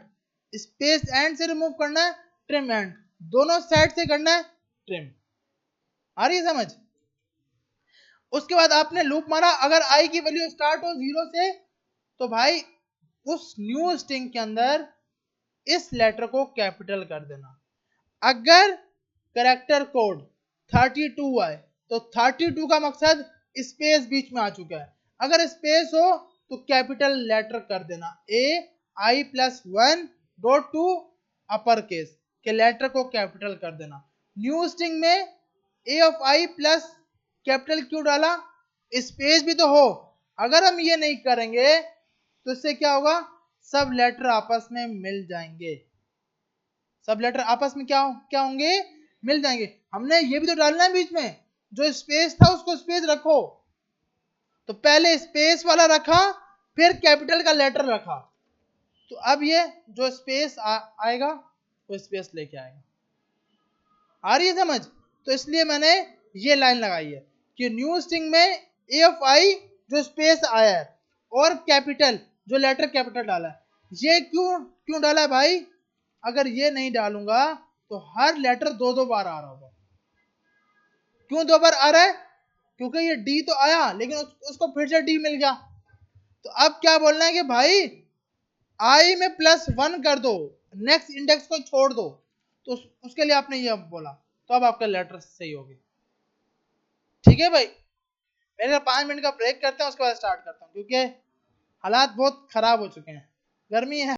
स्पेस एंड से रिमूव करना है ट्रिम एंड, दोनों साइड से करना है ट्रिम। आ रही है समझ? उसके बाद आपने लूप मारा, अगर आई की वैल्यू स्टार्ट हो 0 से तो भाई उस न्यू स्ट्रिंग के अंदर इस लेटर को कैपिटल कर देना। अगर कैरेक्टर कोड 32 आए तो 32 का मकसद स्पेस बीच में आ चुका है, अगर स्पेस हो तो कैपिटल लेटर कर देना, a i plus 1 dot to upper case के लेटर को कैपिटल कर देना। न्यू स्ट्रिंग में a of i plus capital क्यों डाला, स्पेस भी तो हो, अगर हम ये नहीं करेंगे तो इससे क्या होगा, सब लेटर आपस में मिल जाएंगे, सब लेटर आपस में क्या क्या होंगे, मिल जाएंगे। हमने ये भी तो डालना है बीच में, जो स्पेस था उसको स्पेस रखो, तो पहले स्पेस वाला रखा फिर कैपिटल का लेटर रखा, तो अब ये जो स्पेस आएगा वो स्पेस लेके आएगा। आ रही है समझ? तो इसलिए मैंने ये लाइन लगाई है कि न्यू स्ट्रिंग में ए ऑफ आई जो स्पेस आया है और कैपिटल जो लेटर कैपिटल डाला है, ये क्यों क्यों डाला है भाई, अगर ये नहीं डालूंगा तो हर लेटर दो बार आ रहा होगा। क्यों 2 बार आ रहा है, क्योंकि ये डी तो आया लेकिन उसको फिर से डी मिल गया, तो अब क्या बोलना है कि भाई आई में +1 कर दो, नेक्स्ट इंडेक्स को छोड़ दो, तो उसके लिए आपने ये बोला, तो अब आपका लेटर सही होगी। ठीक है भाई, मेरे 5 मिनट का ब्रेक करते हैं, उसके बाद स्टार्ट करता हूँ, क्योंकि हालात बहुत खराब हो चुके हैं, गर्मी है।